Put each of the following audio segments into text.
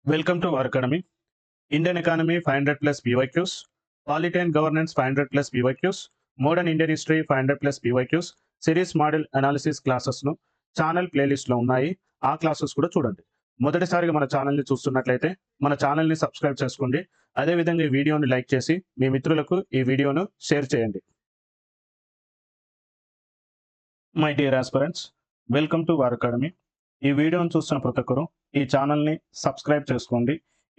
Welcome to our academy. Indian economy 500 plus PYQs, polity and governance 500 plus PYQs, modern Indian history 500 plus PYQs, series model analysis క్లాసెస్ను channel ప్లేలిస్ట్లో ఉన్నాయి. ఆ classes కూడా చూడండి. మొదటిసారిగా మన ఛానల్ని చూస్తున్నట్లయితే మన ఛానల్ని సబ్స్క్రైబ్ చేసుకోండి. అదేవిధంగా ఈ వీడియోని లైక్ చేసి మీ మిత్రులకు ఈ వీడియోను షేర్ చేయండి. My dear aspirants, welcome to our academy. ఈ వీడియోను చూస్తున్న ప్రతి ఒక్కరు ఈ ఛానల్ని సబ్స్క్రైబ్ చేసుకోండి.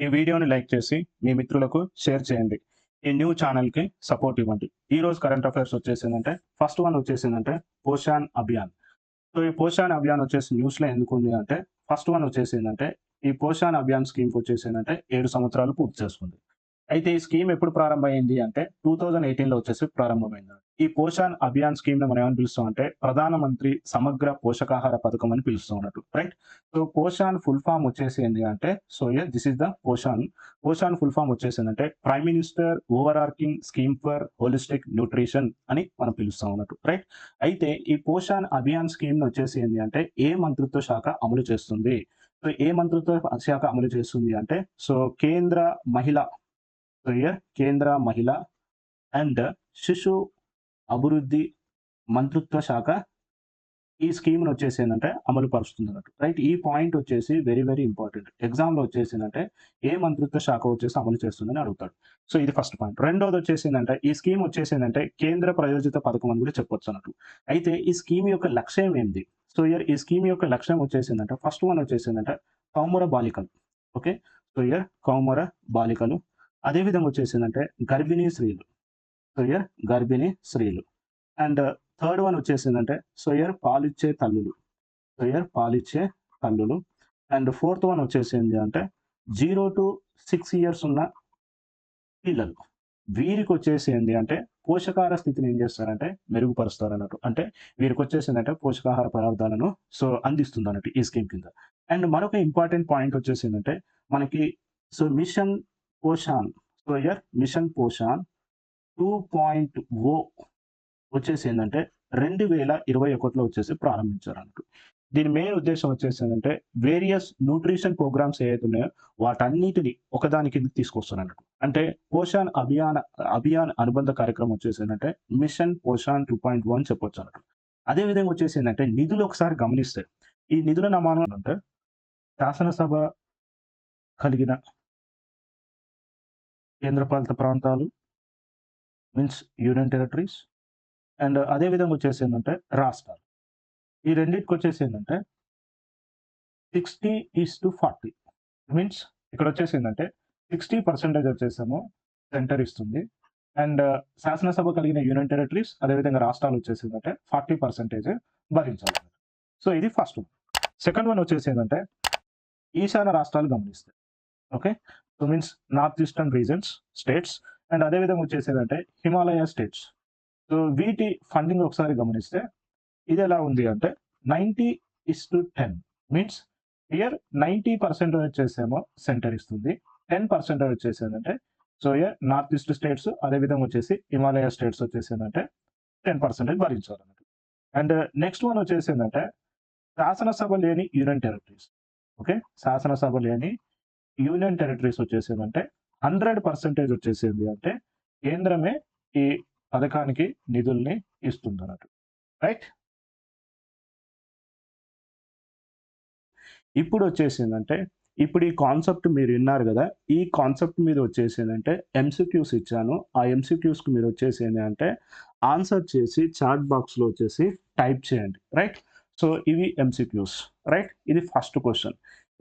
ఈ వీడియోని లైక్ చేసి మీ మిత్రులకు షేర్ చేయండి. ఈ న్యూ ఛానల్కి సపోర్ట్ ఇవ్వండి. ఈరోజు కరెంట్ అఫైర్స్ వచ్చేసిందంటే ఫస్ట్ వన్ వచ్చేసిందంటే పోషాన్ అభియాన్. సో ఈ పోషాన్ అభియాన్ వచ్చేసి న్యూస్లో ఎందుకు ఉంది అంటే ఫస్ట్ వన్ వచ్చేసిందంటే ఈ పోషాన్ అభియాన్ స్కీమ్కి వచ్చేసిందంటే 7 సంవత్సరాలు పూర్తి చేసుకుంది. అయితే ఈ స్కీమ్ ఎప్పుడు ప్రారంభమైంది అంటే 2018లో వచ్చేసి ప్రారంభమైంది. ఈ పోషాన్ అభియాన్ స్కీమ్ ని మనం ఏమని పిలుస్తాం అంటే ప్రధానమంత్రి సమగ్ర పోషకాహార పథకం అని పిలుస్తూ ఉన్నట్టు, right? So Poshan full form వచ్చేసి ఏంటి అంటే this is the Poshan full form వచ్చేసిందంటే prime minister overarching scheme for holistic nutrition అని మనం పిలుస్తాం ఉన్నట్టు, రైట్? అయితే ఈ పోషాన్ అభియాన్ స్కీమ్ వచ్చేసి ఏంటి అంటే ఏ మంత్రిత్వ శాఖ అమలు చేస్తుంది? సో ఏ మంత్రిత్వ శాఖ అమలు చేస్తుంది అంటే కేంద్ర మహిళా కేంద్ర మహిళా అండ్ శిశు అభివృద్ధి మంత్రిత్వ శాఖ ఈ స్కీమ్ వచ్చేసి ఏంటంటే అమలు పరుస్తుంది అన్నట్టు, రైట్? ఈ పాయింట్ వచ్చేసి వెరీ వెరీ ఇంపార్టెంట్. ఎగ్జామ్లో వచ్చేసి ఏంటంటే ఏ మంత్రిత్వ శాఖ వచ్చేసి అమలు చేస్తుందని అడుగుతాడు. సో ఇది ఫస్ట్ పాయింట్. రెండోది వచ్చేసి ఏంటంటే ఈ స్కీమ్ వచ్చేసి ఏంటంటే కేంద్ర ప్రాయోజిత పథకం అని కూడా చెప్పొచ్చు అన్నట్టు. అయితే ఈ స్కీమ్ యొక్క లక్ష్యం ఏంటి? ఈ స్కీమ్ యొక్క లక్ష్యం వచ్చేసి ఏంటంటే ఫస్ట్ వన్ వచ్చేసి ఏంటంటే కౌమార బాలికలు. ఓకే, కౌమార బాలికలు. అదేవిధంగా వచ్చేసిందంటే గర్భిణీ స్త్రీలు. గర్భిణీ స్త్రీలు. అండ్ థర్డ్ వన్ వచ్చేసిందంటే పాలిచ్చే తల్లులు. పాలిచ్చే తల్లులు. అండ్ ఫోర్త్ వన్ వచ్చేసింది అంటే 0 to 6 years ఉన్న పిల్లలు. వీరికి వచ్చేసి ఏంటి అంటే పోషకాహార స్థితిని ఏం చేస్తారంటే మెరుగుపరుస్తారు అన్నట్టు. అంటే వీరికి వచ్చేసిందంటే పోషకాహార పదార్థాలను అందిస్తుంది అన్నట్టు ఈ స్కీమ్ కింద. అండ్ మరొక ఇంపార్టెంట్ పాయింట్ వచ్చేసిందంటే మనకి మిషన్ పోషాన్. మిషన్ పోషాన్ 2.0 వచ్చేసి ఏంటంటే 2021లో వచ్చేసి ప్రారంభించారు అన్నట్టు. దీని మెయిన్ ఉద్దేశం వచ్చేసి ఏంటంటే వేరియస్ న్యూట్రిషన్ ప్రోగ్రామ్స్ ఏవైతే ఉన్నాయో వాటన్నిటిని ఒకదాని కింద తీసుకొస్తారు అన్నట్టు. అంటే పోషాన్ అభియాన్ అనుబంధ కార్యక్రమం వచ్చేసి ఏంటంటే మిషన్ పోషాన్ 2.0 అని చెప్పొచ్చు అన్నట్టు. అదే విధంగా వచ్చేసి ఏంటంటే నిధులు ఒకసారి గమనిస్తే ఈ నిధుల నమూనా అంటే శాసనసభ కలిగిన కేంద్రపాలిత ప్రాంతాలు మీన్స్ యూనియన్ టెరిటరీస్ అండ్ అదే విధంగా వచ్చేసి ఏంటంటే రాష్ట్రాలు. ఈ రెండింటికి వచ్చేసి ఏంటంటే 60:40 మీన్స్ ఇక్కడ వచ్చేసి ఏంటంటే 60% వచ్చేసేమో సెంటర్ ఇస్తుంది. అండ్ శాసనసభ కలిగిన యూనియన్ టెరిటరీస్ అదేవిధంగా రాష్ట్రాలు వచ్చేసి ఏంటంటే 40% భరించాలి. సో ఇది ఫస్ట్ వన్. సెకండ్ వన్ వచ్చేసి ఏంటంటే ఈశాన్య రాష్ట్రాలు గమనిస్తాయి. Okay, means north eastern regions states and అదేవిధంగా వచ్చేసి ఏంటంటే హిమాలయ స్టేట్స్. వీటి ఫండింగ్ ఒకసారి గమనిస్తే ఇది ఎలా ఉంది అంటే 90:10 మీన్స్ ఇయర్ 90% వచ్చేసేమో సెంటర్ ఇస్తుంది, 10% వచ్చేసి ఏంటంటే నార్త్ ఈస్ట్ స్టేట్స్ అదేవిధంగా వచ్చేసి హిమాలయ స్టేట్స్ వచ్చేసి ఏంటంటే 10% భరించాలన్నట్టు. అండ్ నెక్స్ట్ వన్ వచ్చేసి ఏంటంటే శాసనసభ లేని యూనియన్ టెరిటరీస్. ఓకే, శాసనసభ లేని యూనియన్ టెరిటరీస్ వచ్చేసి ఏంటంటే 100% వచ్చేసింది అంటే కేంద్రమే ఈ పథకానికి నిధుల్ని ఇస్తుంది అన్నట్టు, రైట్? ఇప్పుడు వచ్చేసిందంటే ఇప్పుడు ఈ కాన్సెప్ట్ మీరు విన్నారు కదా, ఈ కాన్సెప్ట్ మీద వచ్చేసిందంటే ఎంసీక్యూస్ ఇచ్చాను. ఆ ఎంసీక్యూస్కి మీరు వచ్చేసింది అంటే ఆన్సర్ చేసి చాట్ బాక్స్లో వచ్చేసి టైప్ చేయండి, రైట్? ఇవి ఎంసీక్యూస్, రైట్? ఇది ఫస్ట్ క్వశ్చన్.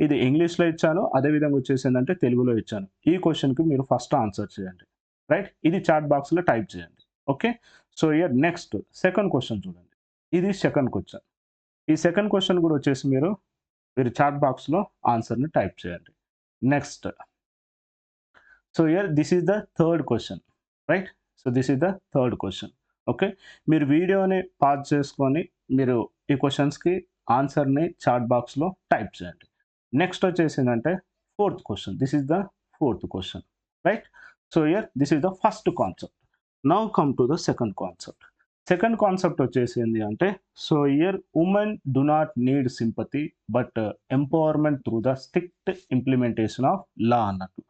ఇది ఇంగ్లీష్లో ఇచ్చాను, అదేవిధంగా వచ్చేసిందంటే తెలుగులో ఇచ్చాను. ఈ క్వశ్చన్కి మీరు ఫస్ట్ ఆన్సర్ చేయండి, రైట్? ఇది చాట్ బాక్స్లో టైప్ చేయండి. ఓకే, నెక్స్ట్ సెకండ్ క్వశ్చన్ చూడండి. ఇది సెకండ్ క్వశ్చన్. ఈ సెకండ్ క్వశ్చన్ కూడా వచ్చేసి మీరు చాట్ బాక్స్లో ఆన్సర్ని టైప్ చేయండి. Next this is the third question, right? This is the third question. Okay, మీరు వీడియోని పాజ్ చేసుకొని మీరు ఈ క్వశ్చన్స్కి ఆన్సర్ని చాట్ బాక్స్లో టైప్ చేయండి. నెక్స్ట్ వచ్చేసిందంటే fourth question. This is the fourth question, right? This is the first concept. Now come to the second concept. Second concept వచ్చేసి ఏంది అంటే so here women do not need sympathy but empowerment through the strict implementation of law అన్నట్టు.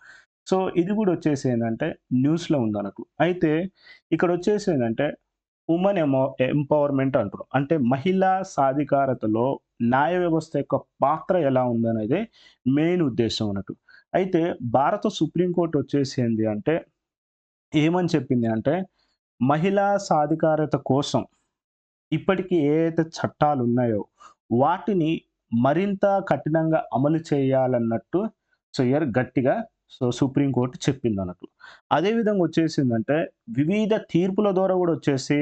So ఇది కూడా వచ్చేసి ఏంటంటే న్యూస్లో ఉందన్నట్టు. అయితే ఇక్కడ వచ్చేసి ఏంటంటే ఉమెన్ ఎంపవర్మెంట్ అంటారు. అంటే మహిళా సాధికారతలో న్యాయ వ్యవస్థ యొక్క పాత్ర ఎలా ఉందనేదే మెయిన్ ఉద్దేశం అన్నట్టు. అయితే భారత సుప్రీంకోర్టు వచ్చేసి ఏంది అంటే ఏమని చెప్పింది అంటే మహిళా సాధికారత కోసం ఇప్పటికి ఏ అయితే చట్టాలు ఉన్నాయో వాటిని మరింత కఠినంగా అమలు చేయాలన్నట్టు సో హియర్ గట్టిగా సో సుప్రీంకోర్టు చెప్పిందన్నట్టు. అదేవిధంగా వచ్చేసిందంటే వివిధ తీర్పుల ద్వారా కూడా వచ్చేసి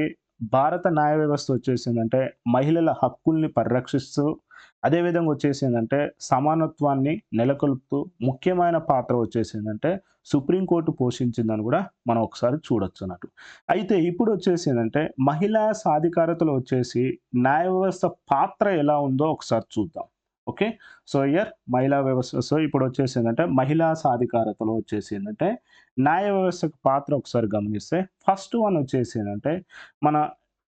భారత న్యాయ వ్యవస్థ వచ్చేసిందంటే మహిళల హక్కుల్ని పరిరక్షిస్తూ అదేవిధంగా వచ్చేసిందంటే సమానత్వాన్ని నెలకొల్పుతూ ముఖ్యమైన పాత్ర వచ్చేసిందంటే సుప్రీంకోర్టు పోషించిందని కూడా మనం ఒకసారి చూడొచ్చు అన్నట్టు. అయితే ఇప్పుడు వచ్చేసిందంటే మహిళా సాధికారతలో వచ్చేసి న్యాయ వ్యవస్థ పాత్ర ఎలా ఉందో ఒకసారి చూద్దాం. ఓకే. సో హియర్ మహిళా వ్యవస్థ సో ఇప్పుడు వచ్చేసిందంటే మహిళా సాధికారతలో వచ్చేసిందంటే న్యాయ వ్యవస్థకు పాత్ర ఒకసారి గమనిస్తే ఫస్ట్ వన్ వచ్చేసిందంటే మన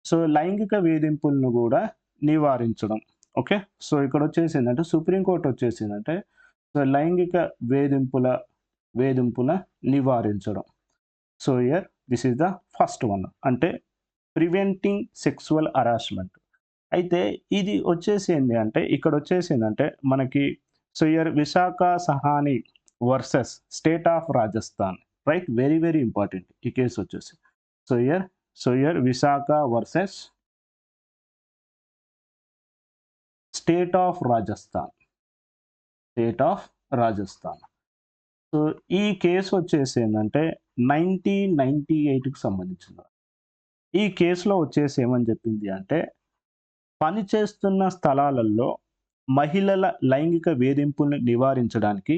సో లైంగిక వేధింపులను కూడా నివారించడం. ఓకే. సో ఇక్కడ వచ్చేసిందంటే సుప్రీంకోర్టు వచ్చేసిందంటే సో లైంగిక వేధింపుల నివారించడం. So here this is the first one అంటే ప్రివెంటింగ్ సెక్సువల్ హరాస్మెంట్. అయితే ఇది వచ్చేసింది అంటే ఇక్కడ వచ్చేసిందంటే మనకి so here Vishaka Sahani versus state of Rajasthan, right? Very very important ఈ కేసు వచ్చేసి. So here Vishaka versus state of Rajasthan, state of Rajasthan. So ఈ కేసు వచ్చేసి ఏంటంటే 1998కి సంబంధించింది. ఈ కేసులో వచ్చేసి ఏమని చెప్పింది అంటే పనిచేస్తున్న స్థలాలలో మహిళల లైంగిక వేధింపుల్ని నివారించడానికి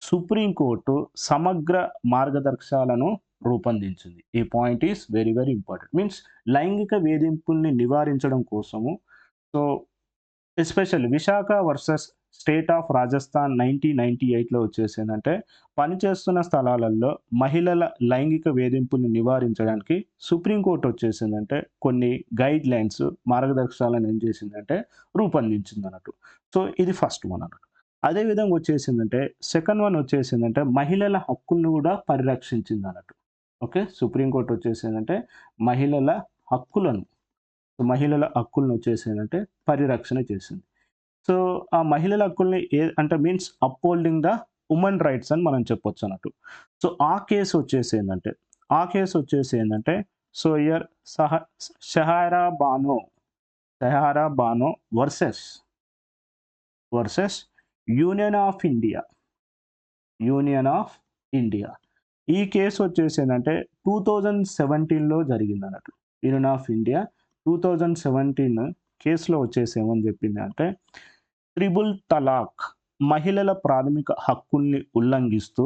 సుప్రీంకోర్టు సమగ్ర మార్గదర్శకాలను రూపొందించింది. ఈ point is very very important. Means లైంగిక వేధింపుల్ని నివారించడం కోసము so especially Vishakha versus state of Rajasthan 1998లో వచ్చేసిందంటే పనిచేస్తున్న స్థలాలలో మహిళల లైంగిక వేధింపుల్ని నివారించడానికి సుప్రీంకోర్టు వచ్చేసిందంటే కొన్ని గైడ్ లైన్స్ మార్గదర్శకాలను ఏం చేసిందంటే రూపొందించింది అన్నట్టు. సో ఇది ఫస్ట్ వన్ అన్నట్టు. అదేవిధంగా వచ్చేసిందంటే సెకండ్ వన్ వచ్చేసిందంటే మహిళల హక్కులను కూడా పరిరక్షించింది అన్నట్టు. ఓకే. సుప్రీంకోర్టు వచ్చేసిందంటే మహిళల హక్కులను వచ్చేసిందంటే పరిరక్షణ చేసింది. సో ఆ మహిళల హక్కుల్ని అంటే means upholding the women rights అని మనం చెప్పొచ్చు అన్నట్టు. సో ఆ కేసు వచ్చేసి ఏంటంటే so here Shayara Bano versus union of India. ఈ కేసు వచ్చేసి ఏంటంటే 2017లో జరిగింది అన్నట్టు. యూనియన్ ఆఫ్ ఇండియా 2017 కేసులో వచ్చేసి ఏమని చెప్పింది అంటే త్రిబుల్ తలాక్ మహిళల ప్రాథమిక హక్కుల్ని ఉల్లంఘిస్తూ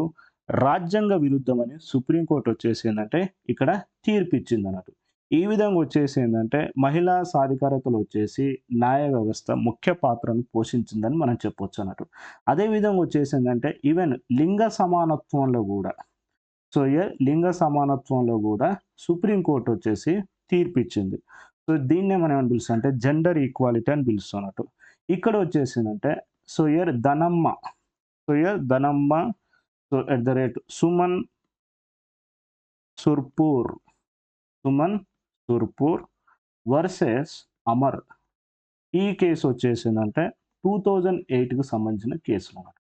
రాజ్యాంగ విరుద్ధమని సుప్రీంకోర్టు వచ్చేసి ఏంటంటే ఇక్కడ తీర్పిచ్చింది అన్నట్టు. ఈ విధంగా వచ్చేసి ఏంటంటే మహిళా సాధికారతలో వచ్చేసి న్యాయ వ్యవస్థ ముఖ్య పాత్రను పోషించిందని మనం చెప్పొచ్చు అన్నట్టు. అదేవిధంగా వచ్చేసి ఏంటంటే ఈవెన్ లింగ సమానత్వంలో కూడా సుప్రీంకోర్టు వచ్చేసి తీర్పిచ్చింది. సో దీన్నే మనం ఏమని పిలుస్తాం అంటే జెండర్ ఈక్వాలిటీ అని పిలుస్తున్నట్టు. ఇక్కడ వచ్చేసిందంటే so here Dhanamma so at the rate Suman Surpur versus Amar. ఈ కేసు వచ్చేసిందంటే 2008కి సంబంధించిన కేసు అన్నమాట.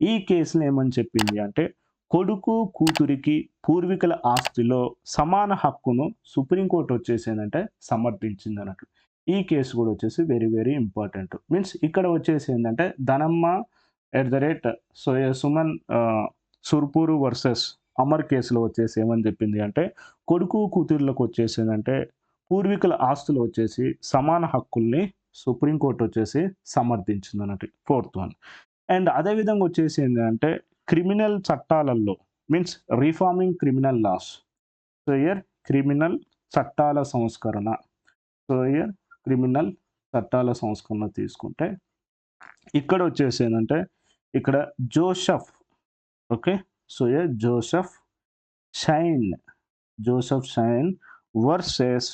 ఈ కేసులో ఏమని చెప్పింది అంటే కొడుకు కూతురికి పూర్వీకుల ఆస్తిలో సమాన హక్కును సుప్రీంకోర్టు వచ్చేసిందంటే సమర్థించింది అన్నట్టు. ఈ కేసు కూడా వచ్చేసి వెరీ వెరీ ఇంపార్టెంట్. మీన్స్ ఇక్కడ వచ్చేసి ఏంటంటే Dhanamma at the rate so Suman Surpur versus Amar కేసులో వచ్చేసి ఏమని చెప్పింది అంటే కొడుకు కూతుర్లకు వచ్చేసిందంటే పూర్వీకుల ఆస్తులు వచ్చేసి సమాన హక్కుల్ని సుప్రీంకోర్టు వచ్చేసి సమర్థించింది అన్నట్టు. Fourth one. అండ్ అదేవిధంగా వచ్చేసి ఏంటంటే క్రిమినల్ చట్టాలలో means reforming criminal laws. So here criminal చట్టాల సంస్కరణ తీసుకుంటే ఇక్కడ వచ్చేసి ఏంటంటే ఇక్కడ Joseph so here Joseph shine versus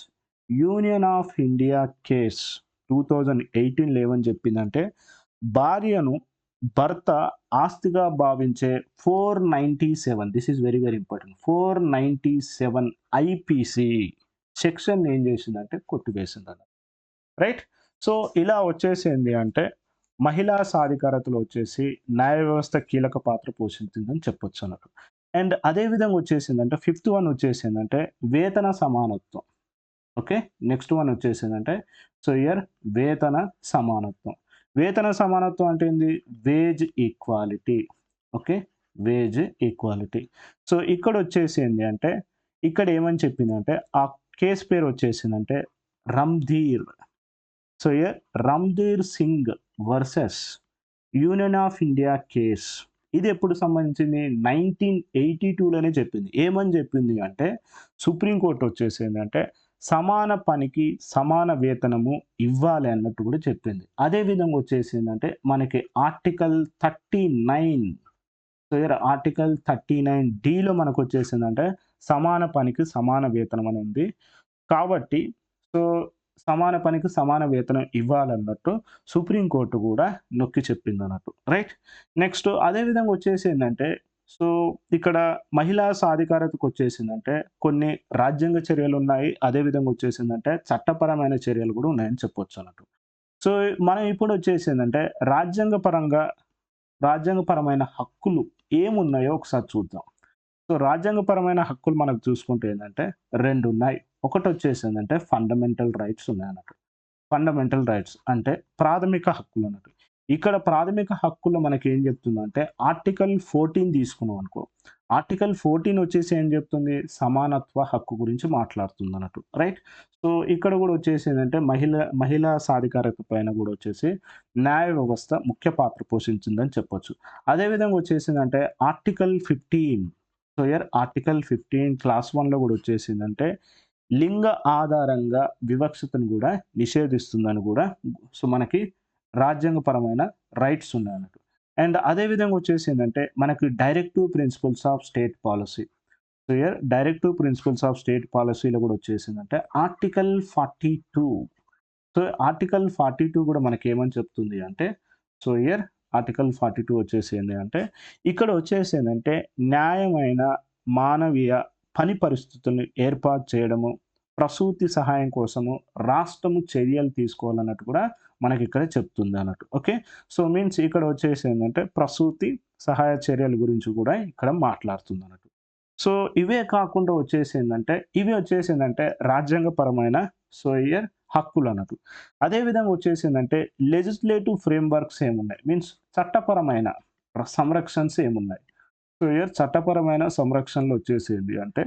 union of India case 2018 ఏమని చెప్పిందంటే, భార్యను భర్త ఆస్తిగా భావించే 497, this is very very important, 497 IPC section ఏం చేసిందంటే కొట్టివేసిందన్నమాట. రైట్. సో ఇలా వచ్చేసింది అంటే మహిళా సాధికారతలో వచ్చేసి న్యాయ వ్యవస్థ కీలక పాత్ర పోషించిందని చెప్పొచ్చు అన్నట్టు. అండ్ అదే విధంగా వచ్చేసిందంటే ఫిఫ్త్ వన్ వచ్చేసిందంటే వేతన సమానత్వం. ఓకే. నెక్స్ట్ వన్ వచ్చేసిందంటే సో హియర్ వేతన సమానత్వం. వేతన సమానత్వం అంటే ఏంది? Wage equality. Okay. Wage equality. So ఇక్కడ వచ్చేసి ఏంది అంటే ఇక్కడ ఏమని చెప్పిందంటే ఆ కేస్ పేరు వచ్చేసిందంటే Randhir. So here Randhir Singh versus union of India case. ఇది ఎప్పుడు సంబంధించింది? 1982లోనే చెప్పింది. ఏమని చెప్పింది అంటే సుప్రీంకోర్టు వచ్చేసి ఏంటంటే సమాన పనికి సమాన వేతనము ఇవ్వాలి అన్నట్టు కూడా చెప్పింది. అదే విధంగా వచ్చేసి ఏంటంటే మనకి ఆర్టికల్ 39, సో ఇక్కడ ఆర్టికల్ 39 మనకు వచ్చేసిందంటే సమాన పనికి సమాన వేతనం అని ఉంది. కాబట్టి సో సమాన పనికి సమాన వేతనం ఇవ్వాలన్నట్టు సుప్రీంకోర్టు కూడా నొక్కి చెప్పిందన్నట్టు. రైట్. నెక్స్ట్ అదే విధంగా వచ్చేసి ఏంటంటే సో ఇక్కడ మహిళా సాధికారతకు వచ్చేసిందంటే కొన్ని రాజ్యాంగ చర్యలు ఉన్నాయి. అదే విధంగా వచ్చేసిందంటే చట్టపరమైన చర్యలు కూడా ఉన్నాయని చెప్పొచ్చు అన్నట్టు. సో మనం ఇప్పుడు వచ్చేసిందంటే రాజ్యాంగపరమైన హక్కులు ఏమున్నాయో ఒకసారి చూద్దాం. సో రాజ్యాంగపరమైన హక్కులు మనకు చూసుకుంటే ఏంటంటే 2 ఉన్నాయి. ఒకటి వచ్చేసి ఏంటంటే ఫండమెంటల్ రైట్స్ ఉన్నాయన్నట్టు. ఫండమెంటల్ రైట్స్ అంటే ప్రాథమిక హక్కులు అన్నట్టు. ఇక్కడ ప్రాథమిక హక్కుల్లో మనకి ఏం చెప్తుందంటే ఆర్టికల్ 14 తీసుకున్నాం అనుకో. ఆర్టికల్ 14 వచ్చేసి ఏం చెప్తుంది? సమానత్వ హక్కు గురించి మాట్లాడుతుంది అన్నట్టు. రైట్. సో ఇక్కడ కూడా వచ్చేసి ఏంటంటే మహిళా సాధికారత పైన కూడా వచ్చేసి న్యాయ వ్యవస్థ ముఖ్య పాత్ర పోషించిందని చెప్పొచ్చు. అదే విధంగా వచ్చేసిందంటే article 15. So here article 15 clause 1లో కూడా వచ్చేసిందంటే లింగ ఆధారంగా వివక్షతను కూడా నిషేధిస్తుందని కూడా సో మనకి రాజ్యాంగపరమైన రైట్స్ ఉన్నాయన్నట్టు. అండ్ అదే విధంగా వచ్చేసి ఏంటంటే మనకి directive principles of state policy. So here directive principles of state పాలసీలో కూడా వచ్చేసిందంటే ఆర్టికల్ 42. సో ఆర్టికల్ 42 కూడా మనకి ఏమని చెప్తుంది అంటే సో హియర్ ఆర్టికల్ 42 వచ్చేసి ఏంది అంటే ఇక్కడ వచ్చేసి ఏంటంటే న్యాయమైన మానవీయ పని పరిస్థితులను ఏర్పాటు చేయడము, ప్రసూతి సహాయం కోసము రాష్ట్రము చర్యలు తీసుకోవాలన్నట్టు కూడా మనకి ఇక్కడ చెప్తుంది అన్నట్టు. ఓకే. సో మీన్స్ ఇక్కడ వచ్చేసి ఏంటంటే ప్రసూతి సహాయ చర్యల గురించి కూడా ఇక్కడ మాట్లాడుతుంది అన్నట్టు. సో ఇవే కాకుండా వచ్చేసి ఏంటంటే ఇవి వచ్చేసి ఏంటంటే రాజ్యాంగపరమైన సో హియర్ హక్కులు అన్నట్టు. అదే విధంగా వచ్చేసి ఏంటంటే లెజిస్లేటివ్ ఫ్రేమ్‌వర్క్స్ ఏమున్నాయి? మీన్స్ చట్టపరమైన సంరక్షణస్ ఏమున్నాయి? సో హియర్ చట్టపరమైన సంరక్షణలు వచ్చేసి ఏంటి అంటే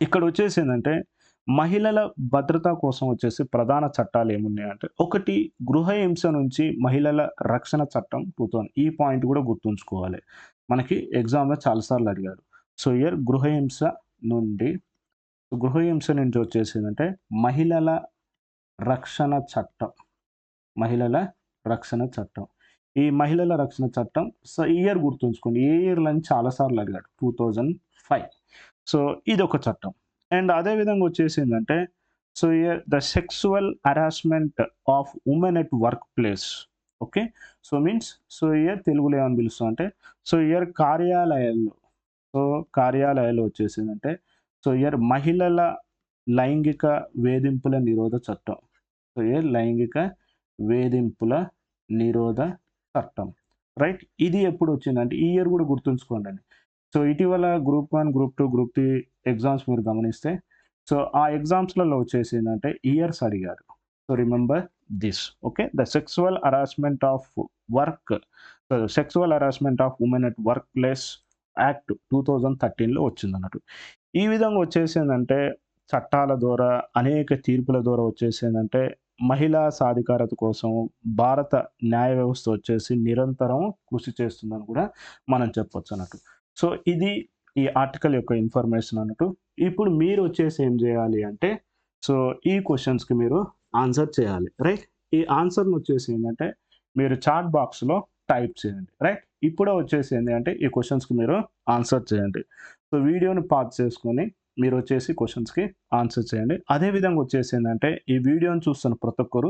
ఇక్కడ వచ్చేసి ఏంటంటే మహిళల భద్రత కోసం వచ్చేసి ప్రధాన చట్టాలు ఏమున్నాయంటే ఒకటి గృహహింస నుంచి మహిళల రక్షణ చట్టం 2000. ఈ పాయింట్ కూడా గుర్తుంచుకోవాలి. మనకి ఎగ్జామ్‌లో చాలా సార్లు అడిగారు. సో హియర్ గృహహింస నుంచి వచ్చేసిందంటే మహిళల రక్షణ చట్టం. మహిళల రక్షణ చట్టం. ఈ మహిళల రక్షణ చట్టం సో ఇయర్ గుర్తుంచుకోండి. ఏ ఇయర్‌లో అని చాలా సార్లు అడిగాడు. 2005. సో ఇదొక చట్టం. అండ్ అదే విధంగా వచ్చేసిందంటే so here the sexual harassment of women at workplace. Okay. So means so here తెలుగులో ఏమని పిలుస్తామంటే సో హియర్ కార్యాలయాల్లో వచ్చేసిందంటే సో హియర్ మహిళల లైంగిక వేధింపుల నిరోధ చట్టం. సో హియర్ లైంగిక వేధింపుల నిరోధ చట్టం. రైట్. ఇది ఎప్పుడు వచ్చిందంటే ఈ ఇయర్ కూడా గుర్తుంచుకోండి. సో ఇటీవల గ్రూప్ 1, గ్రూప్ 2, గ్రూప్ 3 ఎగ్జామ్స్ మీరు గమనిస్తే సో ఆ ఎగ్జామ్స్‌లలో వచ్చేసిందంటే ఇయర్స్ అడిగారు. So remember this. Okay. The sexual harassment of women at workplace act 2013లో వచ్చిందన్నట్టు. ఈ విధంగా వచ్చేసిందంటే చట్టాల ద్వారా అనేక తీర్పుల ద్వారా వచ్చేసిందంటే మహిళా సాధికారత కోసం భారత న్యాయ వ్యవస్థ వచ్చేసి నిరంతరం కృషి చేస్తుందని కూడా మనం చెప్పొచ్చు అన్నట్టు. సో ఇది ఈ ఆర్టికల్ యొక్క ఇన్ఫర్మేషన్ అన్నట్టు. ఇప్పుడు మీరు వచ్చేసి ఏం చేయాలి అంటే సో ఈ క్వెషన్స్‌కి మీరు ఆన్సర్ చేయాలి. రైట్. ఈ ఆన్సర్‌ని వచ్చేసి ఏంటంటే మీరు చాట్ బాక్స్‌లో టైప్ చేయండి. రైట్. ఇప్పుడే వచ్చేసి ఏంది అంటే ఈ క్వెషన్స్‌కి మీరు ఆన్సర్ చేయండి. సో వీడియోని పాజ్ చేసుకొని మీరు వచ్చేసి క్వశ్చన్స్‌కి ఆన్సర్ చేయండి. అదే విధంగా వచ్చేసి ఏందంటే ఈ వీడియోని చూస్తున్న ప్రతి ఒక్కరు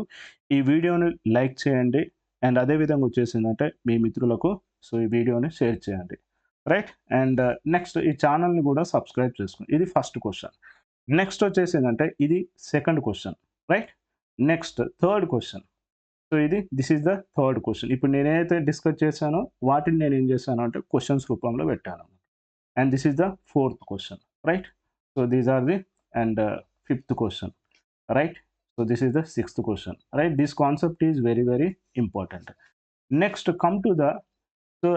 ఈ వీడియోని లైక్ చేయండి. అండ్ అదే విధంగా వచ్చేసి ఏందంటే మీ మిత్రులకు సో ఈ వీడియోని షేర్ చేయండి. రైట్? అండ్ నెక్స్ట్ ఈ ఛానెల్‌ని కూడా సబ్స్క్రైబ్ చేసుకోండి. ఇది ఫస్ట్ క్వెషన్. నెక్స్ట్ వచ్చేసి ఏందంటే ఇది second question. Right? Next third question. So this is the third question. ఇప్పుడు నేనేదైతే డిస్కస్ చేశానో వాటిని నేనేం చేశాను అంటే క్వెషన్స్ రూపంలో పెట్టాను. And this is the fourth question, right? So these are the and fifth question, right? So this is the sixth question, right? This concept is very important. Next come to the so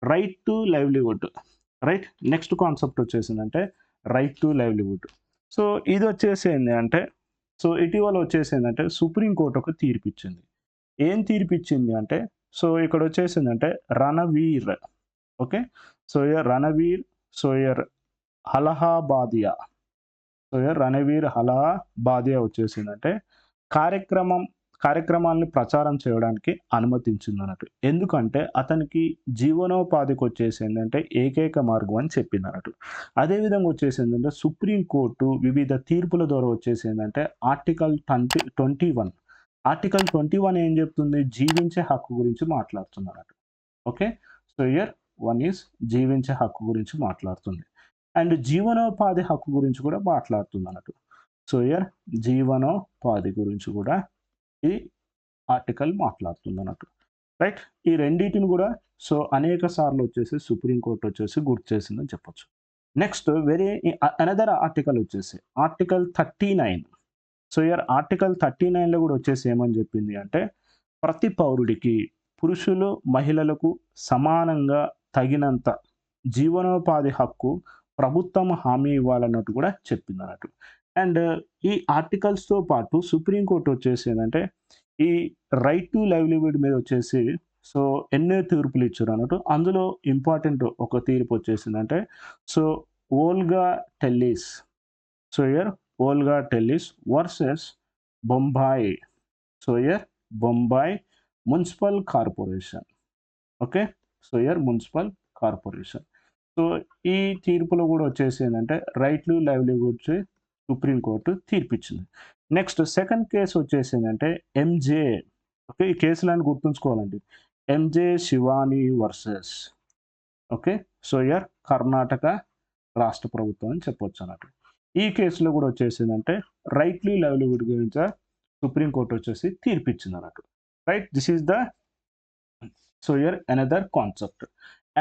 right to livelihood, right? Next concept వచ్చేసిందంటే right to livelihood. So ఇది వచ్చేసి ఏంది అంటే so ఇటీవల వచ్చేసి ఏంటంటే supreme court ఒక తీర్పు ఇచ్చింది. ఏం తీర్పు ఇచ్చింది అంటే సో ఇక్కడ వచ్చేసిందంటే రణవీర్, ఓకే, సో రణవీర్ సోయర్ అలహాబాదియా, సోయర్ రణవీర్ అలహాబాదియా వచ్చేసిందంటే కార్యక్రమాన్ని ప్రచారం చేయడానికి అనుమతించింది అన్నట్టు. ఎందుకంటే అతనికి జీవనోపాధికి వచ్చేసి ఏంటంటే ఏకైక మార్గం అని చెప్పింది అన్నట్టు. అదేవిధంగా వచ్చేసి ఏంటంటే సుప్రీంకోర్టు వివిధ తీర్పుల ద్వారా వచ్చేసి ఏంటంటే ఆర్టికల్ 21 ఆర్టికల్ 21 ఏం చెప్తుంది? జీవించే హక్కు గురించి మాట్లాడుతుంది అన్నట్టు. ఓకే, సో వన్ ఈజ్ జీవించే హక్కు గురించి మాట్లాడుతుంది. అండ్ జీవనోపాధి హక్కు గురించి కూడా మాట్లాడుతుంది అన్నట్టు. సో జీవనోపాధి గురించి కూడా ఈ ఆర్టికల్ మాట్లాడుతుంది అన్నట్టు. రైట్? ఈ రెండింటిని కూడా సో అనేక సార్లు వచ్చేసి సుప్రీంకోర్టు వచ్చేసి గుర్తు చేసిందని చెప్పొచ్చు. నెక్స్ట్ అనదర్ ఆర్టికల్ వచ్చేసి ఆర్టికల్ 39. సో ఆర్టికల్ 39లో కూడా వచ్చేసి ఏమని చెప్పింది అంటే ప్రతి పౌరుడికి పురుషులు మహిళలకు సమానంగా తగినంత జీవనోపాధి హక్కు ప్రభుత్వం హామీ ఇవ్వాలన్నట్టు కూడా చెప్పింది అన్నట్టు. అండ్ ఈ ఆర్టికల్స్తో పాటు సుప్రీంకోర్టు వచ్చేసి ఏంటంటే ఈ రైట్ టు లైవ్లీవుడ్ మీద వచ్చేసి సో ఎన్నో తీర్పులు ఇచ్చారు అన్నట్టు. అందులో ఇంపార్టెంట్ ఒక తీర్పు వచ్చేసిందంటే so Olga Tellis, so Olga Tellis versus Bombay, so Bombay Municipal Corporation. Okay, so Municipal Corporation. So ఈ తీర్పులో కూడా వచ్చేసి ఏంటంటే రైట్ టు లైవ్లీవుడ్ సుప్రీంకోర్టు తీర్పిచ్చింది. నెక్స్ట్ సెకండ్ కేసు వచ్చేసి ఏంటంటే ఎంజే, ఓకే, ఈ కేసులను గుర్తుంచుకోవాలండి. MJ Shivani versus, okay, so Karnataka రాష్ట్ర ప్రభుత్వం అని చెప్పొచ్చు అన్నట్టు. ఈ కేసులో కూడా వచ్చేసిందంటే రైట్ టు లైవ్లీవుడ్ గురించి సుప్రీంకోర్టు వచ్చేసి తీర్పిచ్చింది అన్నట్టు. Right? This is the so another concept.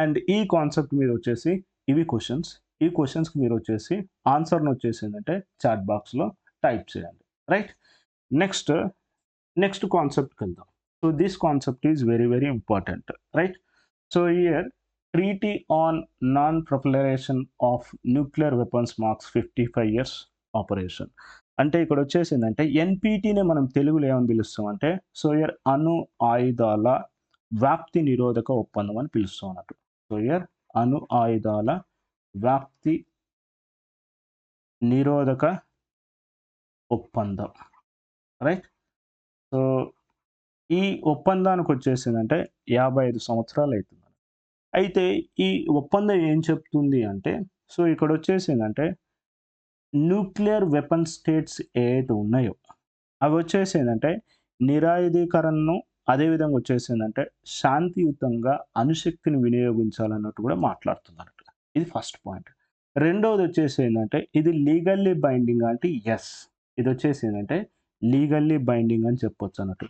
And ఈ కాన్సెప్ట్ మీద వచ్చేసి ఇవి క్వశ్చన్స్. ఈ క్వశ్చన్స్కి మీరు వచ్చేసి ఆన్సర్ని వచ్చేసి ఏంటంటే చాట్ బాక్స్లో టైప్ చేయండి. రైట్? నెక్స్ట్ కాన్సెప్ట్కి వెళ్దాం. So this concept is very important. Right? So treaty on non proliferation of Nuclear weapons marks 55 years operation. అంటే ఇక్కడ వచ్చేసి ఏంటంటే ఎన్పిటిని మనం తెలుగులో ఏమని పిలుస్తాం అంటే సో అణు ఆయుధాల వ్యాప్తి నిరోధక ఒప్పందం అని పిలుస్తాం అన్నట్టు. సో అణు ఆయుధాల వ్యాప్తి నిరోధక ఒప్పందం. రైట్? సో ఈ ఒప్పందానికి వచ్చేసిందంటే 55 సంవత్సరాలు అవుతుంది. అయితే ఈ ఒప్పందం ఏం చెప్తుంది అంటే సో ఇక్కడ వచ్చేసిందంటే న్యూక్లియర్ వెపన్ స్టేట్స్ ఏవైతే ఉన్నాయో అవి వచ్చేసిందంటే నిరాయుధీకరణను అదేవిధంగా వచ్చేసిందంటే శాంతియుతంగా అణుశక్తిని వినియోగించాలన్నట్టు కూడా మాట్లాడుతున్నట్టు. ఇది ఫస్ట్ పాయింట్. రెండవది వచ్చేసి ఏంటంటే ఇది లీగల్లీ బైండింగ్ అంటే ఎస్, ఇది వచ్చేసి ఏంటంటే లీగల్లీ బైండింగ్ అని చెప్పొచ్చు అన్నట్టు.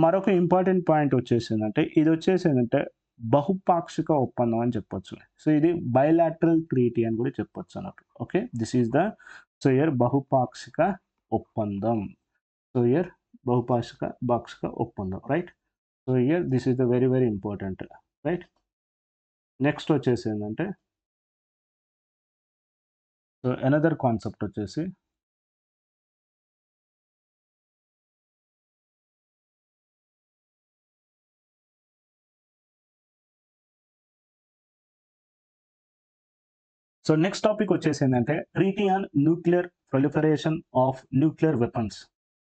మరొక ఇంపార్టెంట్ పాయింట్ వచ్చేసి ఏంటంటే ఇది వచ్చేసి ఏంటంటే బహుపాక్షిక ఒప్పందం అని చెప్పొచ్చు. సో ఇది బైలాటరల్ ట్రీటీ అని కూడా చెప్పొచ్చు అన్నట్టు. Okay, this is the so బహుపాక్షిక ఒప్పందం. సో బహుపాక్షిక ఒప్పందం. Right? So this is the very important. Right? Next వచ్చేసి ఏంటంటే సో అనదర్ కాన్సెప్ట్ వచ్చేసి సో నెక్స్ట్ టాపిక్ వచ్చేసి ఏంటంటే Treaty on Nuclear Proliferation of Nuclear Weapons.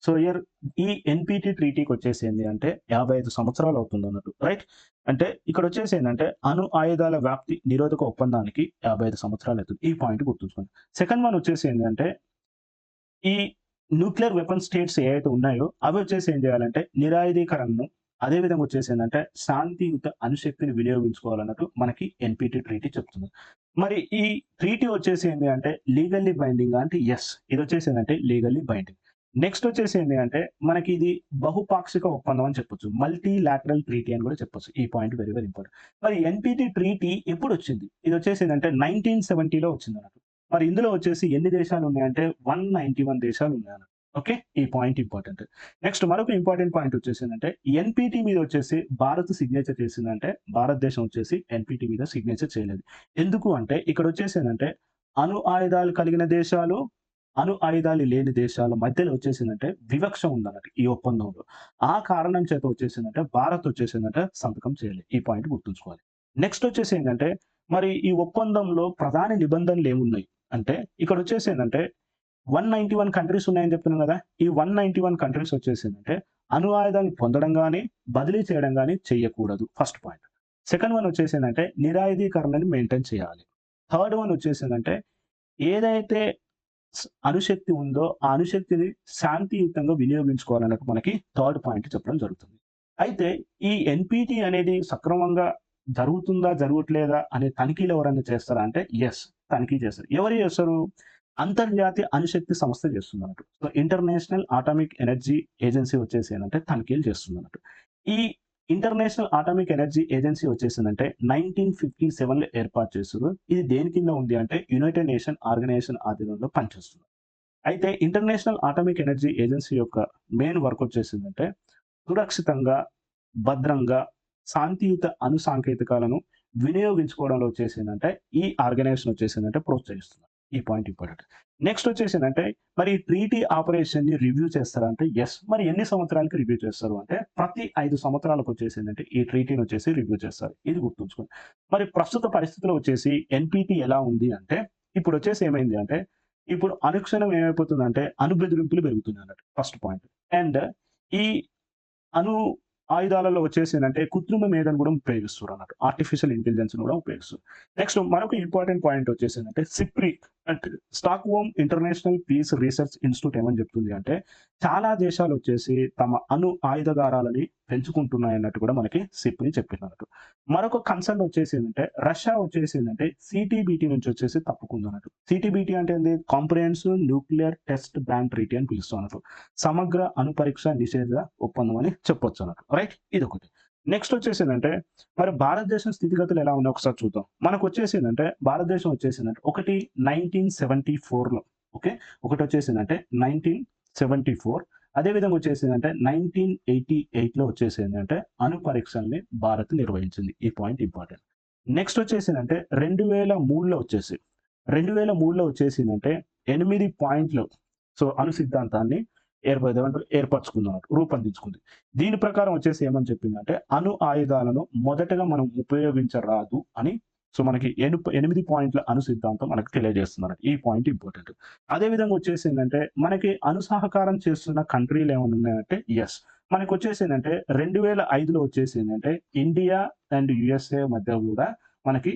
So here ఈ ఎన్‌పిటి ట్రీటీకి వచ్చేసి ఏంది అంటే 55 సంవత్సరాలు అవుతుందన్నట్టు. రైట్? అంటే ఇక్కడ వచ్చేసి ఏందంటే అణు ఆయుధాల వ్యాప్తి నిరోధక ఒప్పందానికి 55 సంవత్సరాలు అవుతుంది. ఈ పాయింట్ గుర్తుంచుకోండి. సెకండ్ వన్ వచ్చేసి ఏందంటే ఈ న్యూక్లియర్ వెపన్ స్టేట్స్ ఏవైతే ఉన్నాయో అవి వచ్చేసి ఏం చేయాలంటే నిరాయుధీకరణను అదే విధంగా వచ్చేసి ఏందంటే శాంతియుత అణుశక్తిని వినియోగించుకోవాలన్నట్టు మనకి ఎన్‌పిటి ట్రీటీ చెప్తుంది. మరి ఈ ట్రీటీ వచ్చేసి ఏంది అంటే లీగల్లీ బైండింగా అంటే యెస్. ఇది వచ్చేసి ఏందంటే లీగల్లీ బైండింగ్. నెక్స్ట్ వచ్చేసి ఏంది అంటే మనకి ఇది బహుపాక్షిక ఒప్పందం అని చెప్పొచ్చు. మల్టీ లాటరల్ ట్రీటీ అని కూడా చెప్పొచ్చు. ఈ పాయింట్ వెరీ వెరీ ఇంపార్టెంట్. మరి ఎన్‌పిటి ట్రీటీ ఎప్పుడొచ్చింది? ఇది వచ్చేసి ఏందంటే 1970లో వచ్చిందన్నట్టు. మరి ఇందులో వచ్చేసి ఎన్ని దేశాలు ఉన్నాయంటే 191 దేశాలు ఉన్నాయన్నట్టు. ఓకే. ఈ పాయింట్ ఇంపార్టెంట్. నెక్స్ట్ మరొక ఇంపార్టెంట్ పాయింట్ వచ్చేసిందంటే ఎన్‌పిటి మీద వచ్చేసి భారత్ సిగ్నేచర్ చేసిందంటే భారతదేశం వచ్చేసి ఎన్‌పిటి మీద సిగ్నేచర్ చేయలేదు. ఎందుకు అంటే ఇక్కడ వచ్చేసిందంటే అణు ఆయుధాలు కలిగిన దేశాలు, అణు ఆయుధాలు లేని దేశాల మధ్యలో వచ్చేసిందంటే వివక్ష ఉందన్నట్టు ఈ ఒప్పందంలో. ఆ కారణం చేత వచ్చేసిందంటే భారత్ వచ్చేసిందంటే సంతకం చేయలేదు. ఈ పాయింట్ గుర్తుంచుకోవాలి. నెక్స్ట్ వచ్చేసి ఏందంటే మరి ఈ ఒప్పందంలో ప్రధాన నిబంధనలు ఏమున్నాయి అంటే ఇక్కడ వచ్చేసి ఏందంటే 191 కంట్రీస్ ఉన్నాయని చెప్తున్నాం కదా! ఈ 191 కంట్రీస్ వచ్చేసిందంటే అణు ఆయుధాలు పొందడం గాని, బదిలీ చేయడం గాని చెయ్యకూడదు. First point. సెకండ్ వన్ వచ్చేసిందంటే నిరాయుధీకరణని మెయింటైన్ చేయాలి. థర్డ్ వన్ వచ్చేసిందంటే ఏదైతే అణుశక్తి ఉందో ఆ అణుశక్తిని శాంతియుతంగా వినియోగించుకోవాలన్నట్టు మనకి థర్డ్ పాయింట్ చెప్పడం జరుగుతుంది. అయితే ఈ ఎన్‌పిటి అనేది సక్రమంగా జరుగుతుందా? జరగట్లేదా? అనే తనిఖీలు ఎవరైనా చేస్తారా అంటే యెస్. తనిఖీ చేస్తారు. ఎవరు చేస్తారు? అంతర్జాతీయ అణుశక్తి సంస్థ చేస్తుందన్నట్టు. So, International Atomic Energy Agency వచ్చేసి ఏందంటే తనిఖీలు చేస్తుందన్నట్టు. ఈ ఇంటర్నేషనల్ అటామిక్ ఎనర్జీ ఏజెన్సీ వచ్చేసిందంటే 1957లో ఏర్పాటు చేసిర్రు. ఇది దేని కింద ఉంది అంటే యునైటెడ్ నేషన్ ఆర్గనైజేషన్ ఆధ్వర్యంలో పనిచేస్తుంది. అయితే ఇంటర్నేషనల్ అటామిక్ ఎనర్జీ ఏజెన్సీ యొక్క మెయిన్ వర్క్ వచ్చేసిందంటే సురక్షితంగా, భద్రంగా, శాంతియుత అణు సాంకేతికాలను వినియోగించుకోవడంలో వచ్చేసిందంటే ఈ ఆర్గనైజేషన్ వచ్చేసిందంటే ప్రోత్సహిస్తుంది. ఈ పాయింట్ ఇంపార్టెంట్. నెక్స్ట్ వచ్చేసిందంటే మరి ఈ ట్రీటీ ఆపరేషన్‌ని రివ్యూ చేస్తారా అంటే యెస్. మరి ఎన్ని సంవత్సరాలకి రివ్యూ చేస్తారు అంటే ప్రతి 5 సంవత్సరాలకు వచ్చేసిందంటే ఈ ట్రీటీని వచ్చేసి రివ్యూ చేస్తారు. ఇది గుర్తుంచుకోండి. మరి ప్రస్తుత పరిస్థితిలో వచ్చేసి ఎన్‌పిటి ఎలా ఉంది అంటే ఇప్పుడు వచ్చేసి ఏమైంది అంటే ఇప్పుడు అనుక్షణం ఏమైపోతుందంటే అణు బెదిరింపులు పెరుగుతున్నాయన్నట్టు ఫస్ట్ పాయింట్. అండ్ ఈ అణు ఆయుధాలలో వచ్చేసిందంటే కృత్రిమ మేధను కూడా ఉపయోగిస్తుర్రన్నట్టు. ఆర్టిఫిషియల్ ఇంటెలిజెన్స్‌ని కూడా ఉపయోగిస్తుర్రు. నెక్స్ట్ మరొక ఇంపార్టెంట్ పాయింట్ వచ్చేసిందంటే సిప్రి అంటే Stockholm international peace research institute ఏమని చెప్తుంది అంటే చాలా దేశాలు వచ్చేసి తమ అణు ఆయుధాగారాలని పెంచుకుంటున్నాయన్నట్టు కూడా మనకి సిప్రి చెప్పిందన్నట్టు. మరొక కన్సర్న్ వచ్చేసిందంటే రష్యా వచ్చేసిందంటే సీటీబీటీ నుంచి వచ్చేసి తప్పుకుందన్నట్టు. సీటీబీటీ అంటే ఏంది? Comprehensive nuclear test ban treaty అని పిలుస్తామన్నట్టు. సమగ్ర అణు పరీక్ష నిషేధ ఒప్పందం అని చెప్పొచ్చు అన్నట్టు. రైట్? ఇదొకటి. నెక్స్ట్ వచ్చేసిందంటే మరి భారతదేశం స్థితిగతులు ఎలా ఉన్నాయో ఒకసారి చూద్దాం. మనకొచ్చేసిందంటే భారతదేశం వచ్చేసిందంటే ఒకటి 1974లో ఓకే. ఒకటొచ్చేసిందంటే 1974 అదే విధంగా వచ్చేసిందంటే 1988లో వచ్చేసిందంటే అణు పరీక్షల్ని భారత్ నిర్వహించింది. ఈ పాయింట్ ఇంపార్టెంట్. నెక్స్ట్ వచ్చేసిందంటే 2003లో వచ్చేసి 2003లో వచ్చేసిందంటే 8 పాయింట్లు సో అణు సిద్ధాంతాన్ని ఏర్పరచుకున్నారు. రూపొందించుకుంది. దీని ప్రకారం వచ్చేసి ఏమని చెప్పిందంటే అణు ఆయుధాలను మొదటగా మనం ఉపయోగించరాదు అని సో మనకి 8 పాయింట్ల అణు సిద్ధాంతం మనకు తెలియజేస్తుందన్నట్టు. ఈ పాయింట్ ఇంపార్టెంట్. అదే విధంగా వచ్చేసిందంటే మనకి అణు సహకారం చేస్తున్న కంట్రీలు ఏమైనా ఉన్నాయంటే యెస్. మనకొచ్చేసిందంటే 2005లో వచ్చేసిందంటే ఇండియా అండ్ యూఎస్ఏ మధ్య గూడా మనకి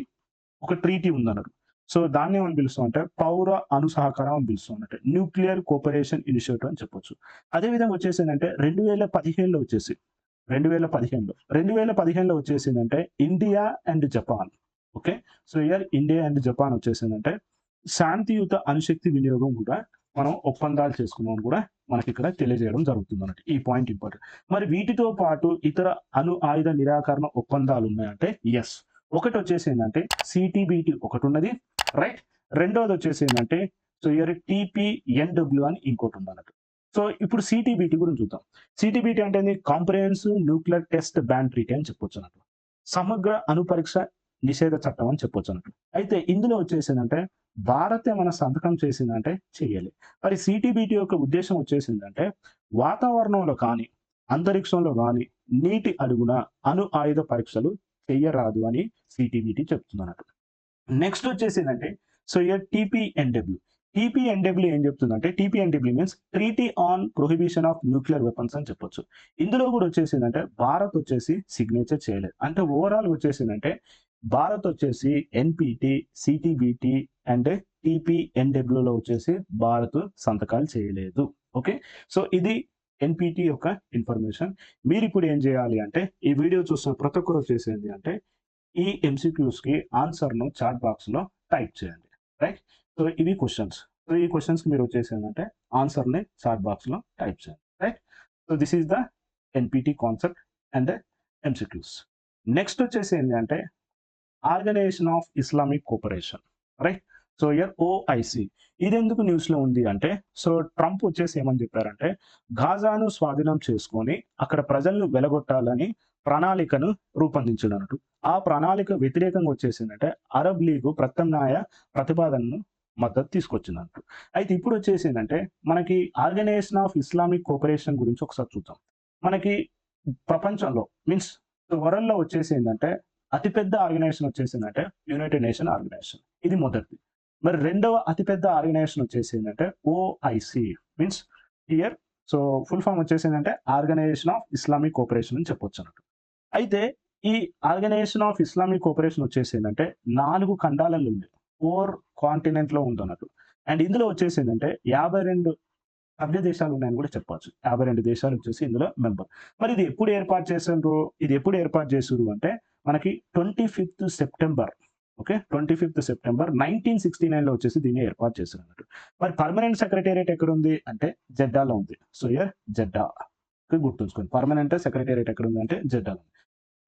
ఒక ట్రీటీ ఉందన్నట్టు. సో దాన్నేమని పిలుస్తాం అంటే పౌర అణు సహకారం అని పిలుస్తాం అన్నట్టు. న్యూక్లియర్ కోఆపరేషన్ ఇనిషియేటివ్ అని చెప్పొచ్చు. అదే విధంగా వచ్చేసిందంటే 2015లో వచ్చేసి 2015లో వచ్చేసిందంటే India and Japan okay. So here India and Japan వచ్చేసిందంటే శాంతియుత అణుశక్తి వినియోగం కూడా మనం ఒప్పందాలు చేసుకున్నామని కూడా మనకిక్కడ తెలియజేయడం జరుగుతుందన్నట్టు. ఈ పాయింట్ ఇంపార్టెంట్. మరి వీటితో పాటు ఇతర అణు ఆయుధ నిరాకరణ ఒప్పందాలు ఉన్నాయంటే యెస్. ఒకటొచ్చేసిందంటే సీటీబీటీ ఒకటున్నది. రైట్? రెండోది వచ్చేసిందంటే సో హియర్ టీపీఎన్‌డబ్ల్యూ అని ఇంకోటుందన్నట్టు. సో ఇప్పుడు సీటీబీటీ గురించి చూద్దాం. సీటీబీటీ అంటే ఏంది? Comprehensive nuclear test ban treaty అని చెప్పొచ్చన్నట్టు. సమగ్ర అణు పరీక్ష నిషేధ చట్టం అని చెప్పొచ్చన్నట్టు. అయితే ఇందులో వచ్చేసిందంటే భారత్ ఏమన్నా సంతకం చేసిందంటే చెయ్యాలి. మరి సీటీబీటీ యొక్క ఉద్దేశ్యం వచ్చేసిందంటే వాతావరణంలో కానీ, అంతరిక్షంలో గాని, నీటి అడుగున అణు ఆయుధ పరీక్షలు చెయ్యరాదు అని సీటీబీటీ చెప్తుందన్నట్టు. నెక్స్ట్ వచ్చేసిందంటే సో హియర్ టీపీఎన్‌డబ్ల్యూ. టీపీఎన్డబ్ల్యూ ఏం చెప్తుందంటే TPNW means Treaty on Prohibition of Nuclear Weapons అని చెప్పొచ్చు. ఇందులో కూడా వచ్చేసిందంటే భారత్ వచ్చేసి సిగ్నేచర్ చేయలేదు. అంటే ఓవరాల్ వచ్చేసిందంటే భారత్ వచ్చేసి ఎన్పిటి, సిటిబిటి అండ్ టీపీఎన్డబ్ల్యూలో వచ్చేసి భారత్ సంతకాలు చేయలేదు. ఓకే, సో ఇది ఎన్పిటి యొక్క ఇన్ఫర్మేషన్. మీరు ఇప్పుడు ఏం చేయాలి అంటే ఈ వీడియో చూస్తున్న ప్రతి ఒక్కరు వచ్చేసింది అంటే ఈ ఎంసీక్యూస్కి ఆన్సర్ను చాట్ బాక్స్లో టైప్ చేయండి. రైట్, సో ఇవి క్వశ్చన్స్. సో ఈ క్వశ్చన్స్కి మీరు వచ్చేసిందంటే ఆన్సర్ని చాట్ బాక్స్లో టైప్ చేయండి. Right, so this is the NPT concept and MCQs. Next వచ్చేసి ఏంటంటే organization of Islamic cooperation. Right, so here OIC ఇది ఎందుకు న్యూస్లో ఉంది అంటే సో ట్రంప్ వచ్చేసి ఏమని చెప్పారంటే గాజాను స్వాధీనం చేసుకొని అక్కడ ప్రజలను వెలగొట్టాలని ప్రణాళికను రూపొందించడన్నట్టు. ఆ ప్రణాళిక వ్యతిరేకంగా వచ్చేసిందంటే అరబ్ లీగ్ ప్రత్యామ్నాయ ప్రతిపాదనను మద్దతు తీసుకొచ్చిందంట. అయితే ఇప్పుడు వచ్చేసిందంటే మనకి ఆర్గనైజేషన్ ఆఫ్ ఇస్లామిక్ కోఆపరేషన్ గురించి ఒకసారి చూద్దాం. మనకి ప్రపంచంలో మీన్స్ వరల్డ్లో వచ్చేసిందంటే అతిపెద్ద ఆర్గనైజేషన్ వచ్చేసిందంటే యునైటెడ్ నేషన్ ఆర్గనైజేషన్, ఇది మొదటిది. మరి రెండవ అతిపెద్ద ఆర్గనైజేషన్ వచ్చేసిందంటే OIC means here so full form వచ్చేసిందంటే ఆర్గనైజేషన్ ఆఫ్ ఇస్లామిక్ కోఆపరేషన్ అని చెప్పొచ్చు అన్నట్టు. అయితే ఈ ఆర్గనైజేషన్ ఆఫ్ ఇస్లామిక్ కోఆపరేషన్ వచ్చేసిందంటే 4 ఖండాలలో ఉంది, 4 కాంటినెంట్లో ఉంది అన్నట్టు. అండ్ ఇందులో వచ్చేసిందంటే 52 సభ్య దేశాలు ఉన్నాయని కూడా చెప్పొచ్చు. 52 దేశాలు వచ్చేసి ఇందులో మెంబర్. మరి ఇది ఎప్పుడు ఏర్పాటు చేశారు? ఇది ఎప్పుడు ఏర్పాటు చేశారు అంటే మనకి 25th September. Okay, 25th September 1969లో వచ్చేసి దీన్ని ఏర్పాటు చేశారు అన్నట్టు. మరి పర్మనెంట్ సెక్రటేరియట్ ఎక్కడ ఉంది అంటే జెడ్డాలో ఉంది. సో ఇయర్ జెడ్డా గుర్తుంచుకోండి, పర్మనెంట్ సెక్రటేరియట్ ఎక్కడ ఉంది అంటే జెడ్డాలో.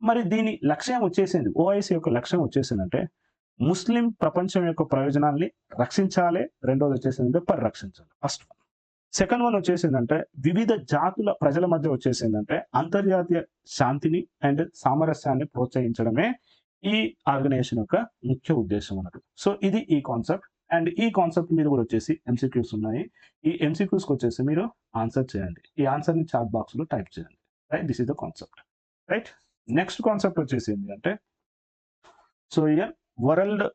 మరి దీని లక్ష్యం వచ్చేసింది, ఓఐసి యొక్క లక్ష్యం వచ్చేసిందంటే ముస్లిం ప్రపంచం యొక్క ప్రయోజనాల్ని రక్షించాలి, రెండోది వచ్చేసిందంటే పరిరక్షించాలి ఫస్ట్ వన్. సెకండ్ వన్ వచ్చేసిందంటే వివిధ జాతుల ప్రజల మధ్య వచ్చేసిందంటే అంతర్జాతీయ శాంతిని అండ్ సామరస్యాన్ని ప్రోత్సహించడమే ఈ ఆర్గనైజేషన్ యొక్క ముఖ్య ఉద్దేశం అన్నట్టు. సో ఇది ఈ కాన్సెప్ట్. అండ్ ఈ కాన్సెప్ట్ మీద కూడా వచ్చేసి ఎంసీక్యూస్ ఉన్నాయి. ఈ ఎంసీక్యూస్కి వచ్చేసి మీరు ఆన్సర్ చేయండి. ఈ ఆన్సర్ని చాట్ బాక్స్లో టైప్ చేయండి. Right, this is the concept. Right, next concept వచ్చేసింది అంటే so here World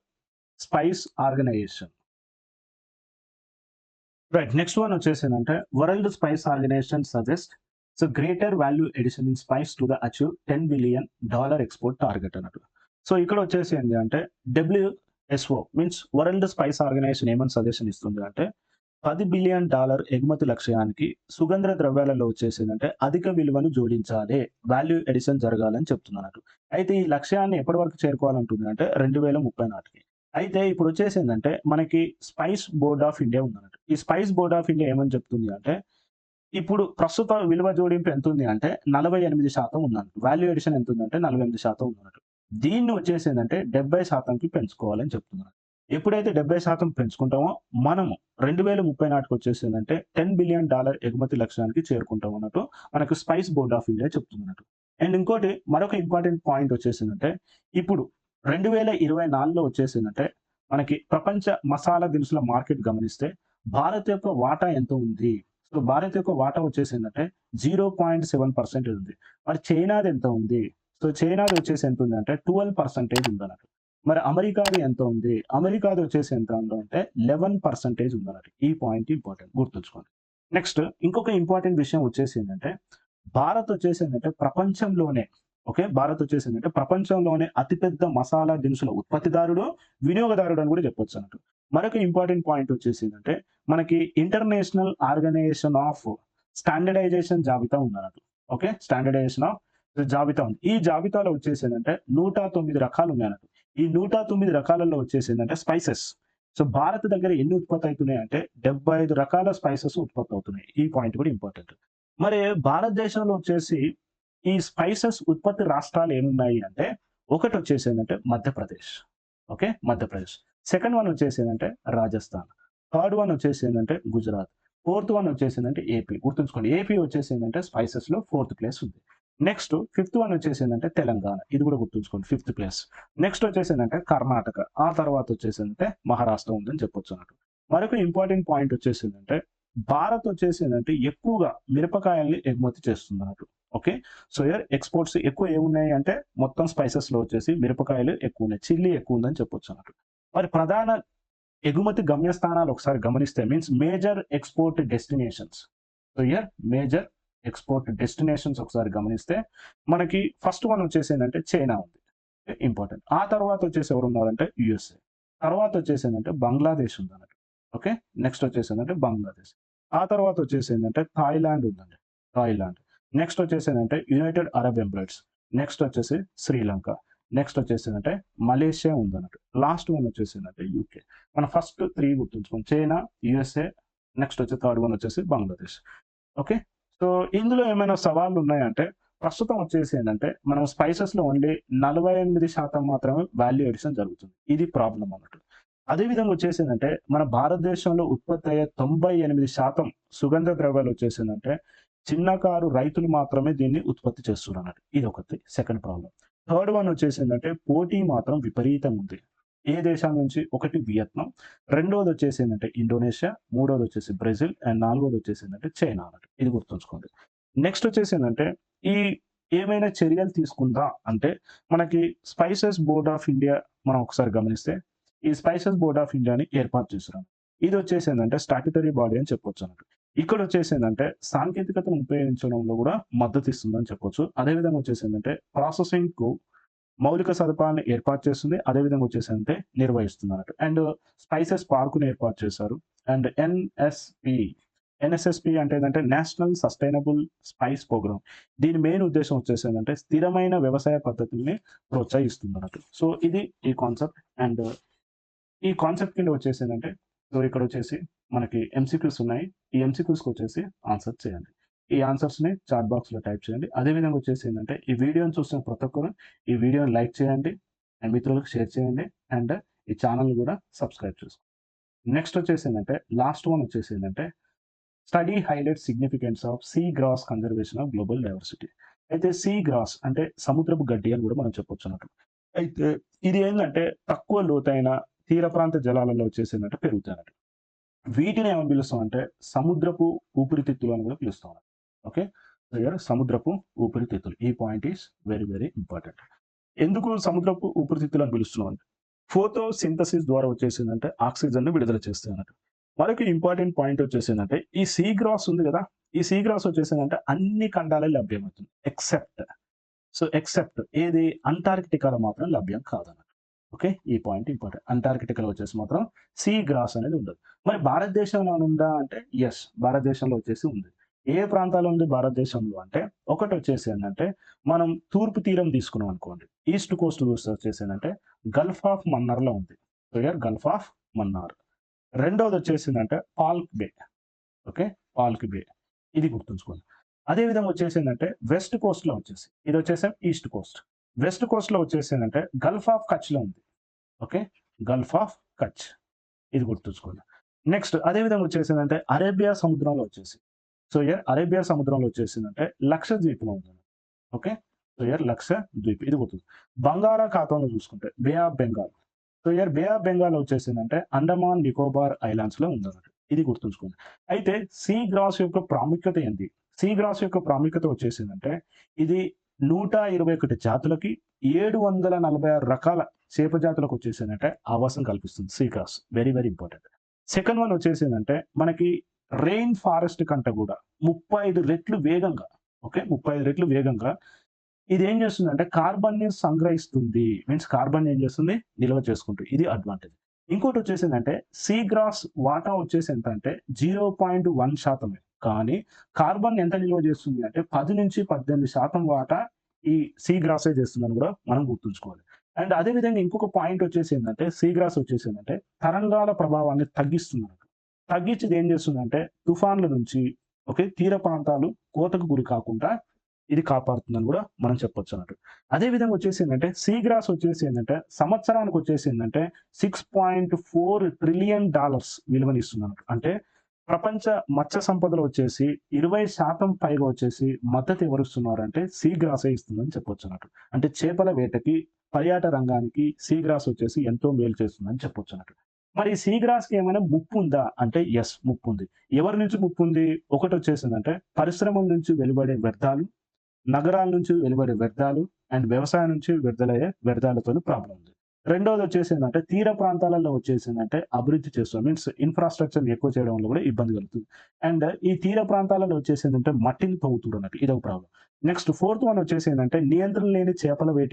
Spice Organization. Right, next one వచ్చేసిందంటే World Spice Organization suggest so greater value addition in spice to the achieve $10 billion export target అన్నట్టు. So ఇక్కడ వచ్చేసి ఏంటి అంటే WSO means World Spice Organization ఏమని suggestion ఇస్తుంది అంటే $10 billion ఎగుమతి లక్ష్యానికి సుగంధ ద్రవ్యాలలో వచ్చేసిందంటే అధిక విలువను జోడించాలి, వాల్యూ ఎడిషన్ జరగాలని చెప్తున్నట్టు. అయితే ఈ లక్ష్యాన్ని ఎప్పటి వరకు చేరుకోవాలంటుంది అంటే 2030 నాటికి. అయితే ఇప్పుడు వచ్చేసిందంటే మనకి స్పైస్ బోర్డ్ ఆఫ్ ఇండియా ఉందన్నట్టు. ఈ స్పైస్ బోర్డ్ ఆఫ్ ఇండియా ఏమని చెప్తుంది అంటే ఇప్పుడు ప్రస్తుత విలువ జోడింపు ఎంత ఉంది అంటే 48% ఉందన్నట్టు. వాల్యూ ఎడిషన్ ఎంత ఉందంటే 48% ఉందన్నట్టు. దీన్ని వచ్చేసిందంటే 70%కి పెంచుకోవాలని చెప్తున్నారు. ఎప్పుడైతే 70% పెంచుకుంటామో మనము 2030 నాటికి వచ్చేసిందంటే $10 billion ఎగుమతి లక్ష్యానికి చేరుకుంటాం అన్నట్టు మనకు స్పైస్ బోర్డ్ ఆఫ్ ఇండియా చెప్తున్నట్టు. అండ్ ఇంకోటి మరొక ఇంపార్టెంట్ పాయింట్ వచ్చేసిందంటే ఇప్పుడు 2024లో వచ్చేసిందంటే మనకి ప్రపంచ మసాలా దినుసుల మార్కెట్ గమనిస్తే భారత్ యొక్క వాటా ఎంత ఉంది? సో భారత్ యొక్క వాటా వచ్చేసిందంటే 0.7% ఉంది. మరి చైనాది ఎంత ఉంది? సో చైనాది వచ్చేసి ఎంత ఉంది అంటే 12% ఉందన్నట్టు. మరి అమెరికాది ఎంత ఉంది? అమెరికాది వచ్చేసి ఎంత ఉందంటే 11% ఉందన్నట్టు. ఈ పాయింట్ ఇంపార్టెంట్, గుర్తుంచుకోండి. నెక్స్ట్ ఇంకొక ఇంపార్టెంట్ విషయం వచ్చేసి ఏంటంటే భారత్ వచ్చేసిందంటే ప్రపంచంలోనే భారత్ వచ్చేసిందంటే ప్రపంచంలోనే అతిపెద్ద మసాలా దినుసుల ఉత్పత్తిదారుడు, వినియోగదారుడు అని కూడా చెప్పొచ్చు అన్నట్టు. మరొక ఇంపార్టెంట్ పాయింట్ వచ్చేసిందంటే మనకి ఇంటర్నేషనల్ ఆర్గనైజేషన్ ఆఫ్ స్టాండర్డైజేషన్ జాబితా ఉందన్నట్టు. ఓకే, స్టాండర్డైజేషన్ ఆఫ్ జాబితా ఉంది. ఈ జాబితాలో వచ్చేసిందంటే 109 రకాలు ఉన్నాయన్నట్టు. ఈ 109 రకాలలో వచ్చేసిందంటే స్పైసెస్. సో భారత్ దగ్గర ఎన్ని ఉత్పత్తి అవుతున్నాయి అంటే 75 రకాల స్పైసెస్ ఉత్పత్తి అవుతున్నాయి. ఈ పాయింట్ కూడా ఇంపార్టెంట్. మరి భారతదేశంలో వచ్చేసి ఈ స్పైసెస్ ఉత్పత్తి రాష్ట్రాలు ఏమున్నాయి అంటే ఒకటి వచ్చేసిందంటే Madhya Pradesh. Okay, Madhya Pradesh. Second one వచ్చేసిందంటే రాజస్థాన్. థర్డ్ వన్ వచ్చేసిందంటే గుజరాత్. ఫోర్త్ వన్ వచ్చేసిందంటే ఏపీ. గుర్తుంచుకోండి, ఏపీ వచ్చేసిందంటే స్పైసెస్ లో 4th ప్లేస్ ఉంది. నెక్స్ట్ 5th వన్ వచ్చేసిందంటే తెలంగాణ. ఇది కూడా గుర్తుంచుకోండి, 5th ప్లేస్. నెక్స్ట్ వచ్చేసిందంటే కర్ణాటక. ఆ తర్వాత వచ్చేసిందంటే మహారాష్ట్ర ఉందని చెప్పొచ్చు అన్నట్టు. మరొక ఇంపార్టెంట్ పాయింట్ వచ్చేసిందంటే భారత్ వచ్చేసిందంటే ఎక్కువగా మిరపకాయల్ని ఎగుమతి చేస్తుంది అన్నట్టు. ఓకే, సో ఇయర్ ఎక్స్పోర్ట్స్ ఎక్కువ ఏమున్నాయి అంటే మొత్తం స్పైసెస్ లో వచ్చేసి మిరపకాయలు ఎక్కువ ఉన్నాయి, చిల్లీ ఎక్కువ ఉందని చెప్పొచ్చు అన్నట్టు. మరి ప్రధాన ఎగుమతి గమ్యస్థానాలు ఒకసారి గమనిస్తే means major export destinations. So, here major export destinations ఒకసారి గమనిస్తే మనకి ఫస్ట్ వన్ వచ్చేసేందంటే చైనా ఉంది. ఇంపార్టెంట్. ఆ తర్వాత వచ్చేసి ఎవరున్నారంటే యూఎస్ఏ. తర్వాత వచ్చేసేందంటే బంగ్లాదేశ్ ఉందన్నట్టు. ఓకే. నెక్స్ట్ వచ్చేసేందంటే బంగ్లాదేశ్. ఆ తర్వాత వచ్చేసేందంటే థాయిలాండ్ ఉందండి. థాయిలాండ్. నెక్స్ట్ వచ్చేసేందంటే యునైటెడ్ అరబ్ ఎమిరేట్స్. నెక్స్ట్ వచ్చేసి శ్రీలంక. నెక్స్ట్ వచ్చేసేందంటే మలేషియా ఉందన్నట్టు. లాస్ట్ వన్ వచ్చేసేందంటే యూకే. మన ఫస్ట్ 3 గుర్తుంచుకోండి. చైనా, యూఎస్ఏ, నెక్స్ట్ వచ్చి థర్డ్ వన్ వచ్చేసి బంగ్లాదేశ్. ఓకే. సో, ఇందులో ఏమైనా సవాళ్లున్నాయంటే ప్రస్తుతం వచ్చేసి ఏందంటే మనం స్పైసెస్‌లో ఓన్లీ 48% మాత్రమే వాల్యూ అడిషన్ జరుగుతుంది. ఇది ప్రాబ్లమ్ అన్నట్టు. అదే విధంగా వచ్చేసిందంటే మన భారతదేశంలో ఉత్పత్తి అయ్యే 98% సుగంధ ద్రవ్యాలు వచ్చేసిందంటే చిన్నకారు రైతులు మాత్రమే దీన్ని ఉత్పత్తి చేస్తున్నారన్నట్టు. ఇదొకటి సెకండ్ ప్రాబ్లమ్. థర్డ్ వన్ వచ్చేసిందంటే పోటీ మాత్రం విపరీతంగా ఉంది. ఏ దేశాల నుంచి? ఒకటి వియత్నాం, రెండోది వచ్చేసిందంటే ఇండోనేషియా, మూడోది వచ్చేసి బ్రెజిల్ అండ్ నాలుగోది వచ్చేసిందంటే చైనా అన్నట్టు. ఇది గుర్తుంచుకోండి. నెక్స్ట్ వచ్చేసిందంటే ఈ ఏమైనా చర్యలు తీసుకుందా అంటే మనకి స్పైసెస్ బోర్డ్ ఆఫ్ ఇండియా మనం ఒకసారి గమనిస్తే ఈ స్పైసెస్ బోర్డ్ ఆఫ్ ఇండియాని ఏర్పాటు చేస్తున్నారు. ఇది వచ్చేసిందంటే స్టాట్యుటరీ బాడీ అని చెప్పొచ్చు అన్నట్టు. ఇక్కడ వచ్చేసిందంటే సాంకేతికతను ఉపయోగించడంలో కూడా మద్దతు ఇస్తుందని చెప్పొచ్చు. అదేవిధంగా వచ్చేసిందంటే ప్రాసెసింగ్‌కు మౌలిక సదుపాయాలను ఏర్పాటు చేస్తుంది. అదేవిధంగా వచ్చేసంటే నిర్వహిస్తుందన్నట్టు. అండ్ స్పైసెస్ పార్క్‌ని ఏర్పాటు చేశారు. అండ్ ఎన్ఎస్ఎస్‌పి అంటే ఏందంటే నేషనల్ సస్టైనబుల్ స్పైస్ ప్రోగ్రామ్. దీని మెయిన్ ఉద్దేశ్యం వచ్చేసేందంటే స్థిరమైన వ్యవసాయ పద్ధతుల్ని ప్రోత్సహిస్తుందన్నట్టు. సో, ఇది ఈ కాన్సెప్ట్. అండ్ ఈ కాన్సెప్ట్ కింద వచ్చేసేందంటే సో, ఇక్కడొచ్చేసి మనకి ఎంసీక్యూస్ ఉన్నాయి. ఈ ఎంసీక్యూస్‌కొచ్చేసి ఆన్సర్ చేయండి. ఈ ఆన్సర్స్‌ని చాట్ బాక్స్‌లో టైప్ చేయండి. అదే విధంగా వచ్చేసి ఏందంటే ఈ వీడియోని చూస్తున్న ప్రతి ఒక్కరు ఈ వీడియోని లైక్ చేయండి. అండ్ మిత్రులకు షేర్ చేయండి. అండ్ ఈ ఛానెల్‌ని కూడా సబ్స్క్రైబ్ చేసుకోండి. నెక్స్ట్ వచ్చేసి ఏందంటే లాస్ట్ వన్ వచ్చేసి ఏందంటే study highlights significance of sea grass conservation of global diversity. అయితే సీ గ్రాస్ అంటే సముద్రపు గడ్డి అని కూడా మనం చెప్పొచ్చు అన్నట్టు. అయితే ఇది ఏందంటే తక్కువ లోతైన తీర ప్రాంత జలాలలో వచ్చేసి పెరుగుతాయన్నట్టు. వీటిని ఏమని పిలుస్తామంటే సముద్రపు ఊపిరితిత్తులు అని కూడా పిలుస్తాం. ఓకే. సో, హియర్ సముద్రపు ఊపిరితిత్తులు. ఈ point is very very important. ఎందుకు సముద్రపు ఊపిరితిత్తులు అని పిలుస్తున్నాం అంటే ఫోటోసింథసిస్ ద్వారా వచ్చేసిందంటే ఆక్సిజన్‌ని విడుదల చేస్తాయన్నట్టు. మరొక ఇంపార్టెంట్ పాయింట్ వచ్చేసిందంటే ఈ సీ గ్రాస్ ఉంది కదా! ఈ సీ గ్రాస్ వచ్చేసిందంటే అన్ని ఖండాలలో లభ్యమవుతుంది. ఎక్సెప్ట్ ఏది అంటార్క్టికాలో మాత్రం లభ్యం కాదన్నట్టు. ఓకే. ఈ పాయింట్ ఇంపార్టెంట్. అంటార్క్టికాలో వచ్చేసి మాత్రం సీ గ్రాస్ అనేది ఉండదు. మరి భారతదేశంలో ఉందా అంటే యెస్. భారతదేశంలో వచ్చేసి ఉంది. ఏ ప్రాంతాల్లో ఉంది భారతదేశంలో అంటే ఒకటొచ్చేసి ఏందంటే మనం తూర్పు తీరం తీసుకున్నాం అనుకోండి. ఈస్ట్ కోస్ట్ చూస్తే వచ్చేసిందంటే గల్ఫ్ ఆఫ్ మన్నార్‌లో ఉంది. So, here Gulf of Mannar. రెండోది వచ్చేసిందంటే పాల్క్ బే. ఓకే. పాల్క్ బే. ఇది గుర్తుంచుకోండి. అదే విధంగా వచ్చేసిందంటే వెస్ట్ కోస్ట్‌లో వచ్చేసి ఇదొచ్చేసి ఈస్ట్ కోస్ట్. వెస్ట్ కోస్ట్‌లో వచ్చేసిందంటే గల్ఫ్ ఆఫ్ కచ్‌లో ఉంది. ఓకే. Gulf of Kutch. ఇది గుర్తుంచుకోండి. నెక్స్ట్ అదే విధంగా వచ్చేసిందంటే అరేబియా సముద్రంలో వచ్చేసి. సో, హియర్ అరేబియా సముద్రంలో వచ్చేసిందంటే లక్షద్వీప్‌లో ఉంది. ఓకే. So, here Lakshadweep. ఇది గుర్తు. బంగాళాఖాతంలో చూసుకుంటే Bay of Bengal. So, here Bay of Bengal వచ్చేసిందంటే అండమాన్ నికోబార్ ఐలాండ్స్‌లో ఉందన్నట్టు. ఇది గుర్తుంచుకోండి. అయితే సీ గ్రాస్ యొక్క ప్రాముఖ్యత ఏంటి? సీ గ్రాస్ యొక్క ప్రాముఖ్యత వచ్చేసిందంటే ఇది 121 జాతులకి 746 రకాల చేప జాతులకు వచ్చేసిందంటే ఆవాసం కల్పిస్తుంది sea grass. Very very important. Second one వచ్చేసిందంటే మనకి రెయిన్ ఫారెస్ట్ కంటే కూడా 35 రెట్లు వేగంగా ఓకే. 35 రెట్లు వేగంగా ఇదేం చేస్తుందంటే కార్బన్‌ని సంగ్రహిస్తుంది. మీన్స్ కార్బన్ ఏం చేస్తుంది? నిల్వ చేసుకుంటుంది. ఇది అడ్వాంటేజ్. ఇంకోటొచ్చేసిందంటే సీ గ్రాస్ వాటా వచ్చేసి ఎంతంటే 0.1% కానీ కార్బన్ ఎంత నిల్వ చేస్తుంది అంటే 10-18% వాటా ఈ సీ గ్రాసే చేస్తుందని కూడా మనం గుర్తుంచుకోవాలి. అండ్ అదే విధంగా ఇంకొక పాయింట్ వచ్చేసి ఏందంటే సీ గ్రాస్ వచ్చేసిందంటే తరంగాల ప్రభావాన్ని తగ్గిస్తుందన్నమాట. తగ్గించి ఇది ఏం చేస్తుందంటే తుఫాన్ల నుంచి ఓకే. తీర ప్రాంతాలు కోతకు గురి కాకుండా ఇది కాపాడుతుందని కూడా మనం చెప్పొచ్చన్నట్టు. అదే విధంగా వచ్చేసిందంటే సీ గ్రాస్ వచ్చేసిందంటే సంవత్సరానికి వచ్చేసిందంటే $6.4 ట్రిలియన్ విలువనిస్తుందన్నట్టు. అంటే ప్రపంచ మత్స్య సంపదలో వచ్చేసి 20% పైగా వచ్చేసి మద్దతు ఎవరిస్తున్నారంటే సీ గ్రాసే ఇస్తుందని చెప్పొచ్చన్నట్టు. అంటే చేపల వేటకి, పర్యాటక రంగానికి సీ గ్రాస్ వచ్చేసి ఎంతో మేలు చేస్తుందని చెప్పొచ్చన్నట్టు. మరి సీ గ్రాస్‌కి ఏమైనా ముప్పుందా అంటే యెస్ ముప్పుంది. ఎవరి నుంచి ముప్పుంది? ఒకటొచ్చేసిందంటే పరిశ్రమల నుంచి వెలువడే వ్యర్థాలు, నగరాల నుంచి వెలువడే వ్యర్థాలు అండ్ వ్యవసాయం నుంచి విడుదలయ్యే వ్యర్థాలతోని ప్రాబ్లమ్ ఉంది. రెండోది వచ్చేసిందంటే తీర ప్రాంతాలలో వచ్చేసిందంటే అభివృద్ధి చేస్తాం. మీన్స్ ఇన్‌ఫ్రాస్ట్రక్చర్‌ని ఎక్కువ చేయడం వల్ల కూడా ఇబ్బంది కలుగుతుంది. అండ్ ఈ తీర ప్రాంతాలలో వచ్చేసిందంటే మట్టిని తవ్వుతురన్నట్టు. ఇదొక ప్రాబ్లమ్. నెక్స్ట్ ఫోర్త్ వన్ వచ్చేసిందంటే నియంత్రణ లేని చేపల వేట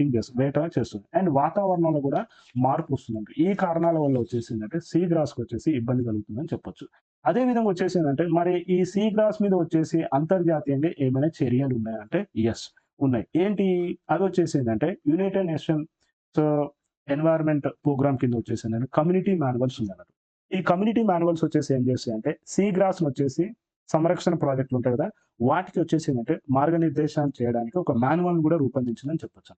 చేస్తుంది. అండ్ వాతావరణంలో కూడా మార్పు వస్తుందండి. ఈ కారణాల వల్ల వచ్చేసిందంటే సీ గ్రాస్‌కి వచ్చేసి ఇబ్బంది కలుగుతుందని చెప్పొచ్చు. అదే విధంగా వచ్చేసిందంటే మరి ఈ సీ గ్రాస్ మీద వచ్చేసి అంతర్జాతీయంగా ఏమైనా చర్యలు ఉన్నాయా అంటే యెస్ ఉన్నాయి. ఏంటి? అవి వచ్చేసిందంటే United Nation so Environment Programme కింద వచ్చేసిందంటే కమ్యూనిటీ మాన్యువల్స్ ఉందన్నట్టు. ఈ కమ్యూనిటీ మాన్యువల్స్ వచ్చేసి ఏం చేస్తాయంటే సీ గ్రాస్‌ని వచ్చేసి సంరక్షణ ప్రాజెక్టులు ఉంటాయి కదా! వాటికి వచ్చేసిందంటే మార్గనిర్దేశం చేయడానికి ఒక మాన్యువల్‌ని కూడా రూపొందించిందని చెప్పొచ్చు.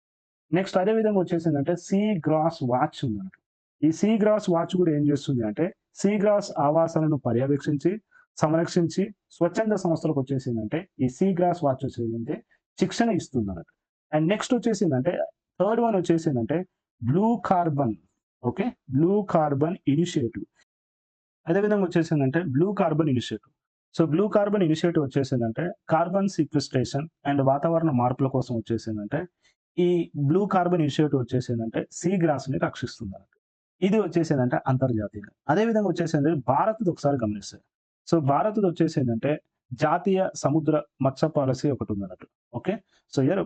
నెక్స్ట్ అదే విధంగా వచ్చేసిందంటే సీ గ్రాస్ వాచ్ ఉందన్నట్టు. ఈ సీ గ్రాస్ వాచ్ కూడా ఏం చేస్తుంది అంటే సీ గ్రాస్ ఆవాసాలను పర్యవేక్షించి, సంరక్షించి స్వచ్ఛంద సంస్థలకు వచ్చేసిందంటే ఈ సీ గ్రాస్ వాచ్ వచ్చేసిందంటే శిక్షణ ఇస్తుందన్నట్టు. అండ్ నెక్స్ట్ వచ్చేసిందంటే థర్డ్ వన్ వచ్చేసిందంటే blue carbon. Okay. Blue carbon initiative. అదే విధంగా వచ్చేసిందంటే blue carbon initiative. So, blue carbon initiative వచ్చేసిందంటే కార్బన్ సీక్వెస్ట్రేషన్ అండ్ వాతావరణ మార్పుల కోసం వచ్చేసిందంటే ఈ బ్లూ కార్బన్ ఇనిషియేటివ్ వచ్చేసిందంటే సీ గ్రాస్‌ని రక్షిస్తుందన్నట్టు. ఇది వచ్చేసిందంటే అంతర్జాతీయంగా. అదే విధంగా వచ్చేసింది భారత్‌ది ఒకసారి గమనిస్తే. సో, భారత్‌ది వచ్చేసిందంటే జాతీయ సముద్ర మత్స్య పాలసీ ఒకటుందన్నట్టు. ఓకే. సో, హియర్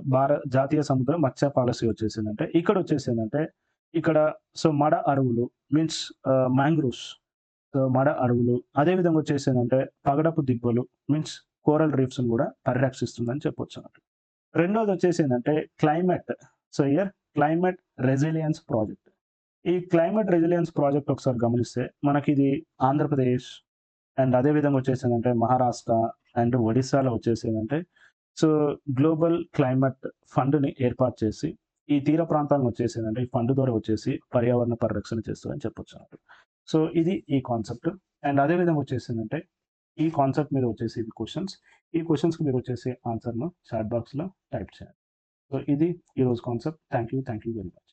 జాతీయ సముద్ర మత్స్య పాలసీ వచ్చేసిందంటే ఇక్కడొచ్చేసిందంటే ఇక్కడ సో, మడ అడవులు మీన్స్ మాంగ్రూవ్స్. సో, మడ అడవులు. అదే విధంగా వచ్చేసిందంటే పగడపు దిబ్బలు మీన్స్ కోరల్ రీఫ్స్‌ని గూడా పరిరక్షిస్తుందని చెప్పొచ్చన్నట్టు. రెండోదొచ్చేసిందంటే climate. So, here climate resilience project. ఈ క్లైమేట్ రెసిలియన్స్ ప్రాజెక్ట్ ఒకసారి గమనిస్తే మనకిది ఆంధ్రప్రదేశ్ అండ్ అదే విధంగా వచ్చేసిందంటే మహారాష్ట్ర అండ్ ఒడిస్సాలో వచ్చేసిందంటే సో, గ్లోబల్ క్లైమేట్ ఫండ్‌ని ఏర్పాటు చేసి ఈ తీర ప్రాంతాలను వచ్చేసిందంటే ఈ ఫండ్ ద్వారా వచ్చేసి పర్యావరణ పరిరక్షణ చేస్తదని చెప్పొచ్చన్నట్టు. సో, ఇది ఈ కాన్సెప్ట్. అండ్ అదే విధంగా వచ్చేసిందంటే ఈ కాన్సెప్ట్ మీద వచ్చేసి ఇవి క్వెషన్స్. ఈ క్వెషన్స్‌కి మీరు వచ్చేసి ఆన్సర్‌ను చాట్ బాక్స్‌లో టైప్ చేయండి. సో, ఇది ఈరోజు concept. Thank you very much.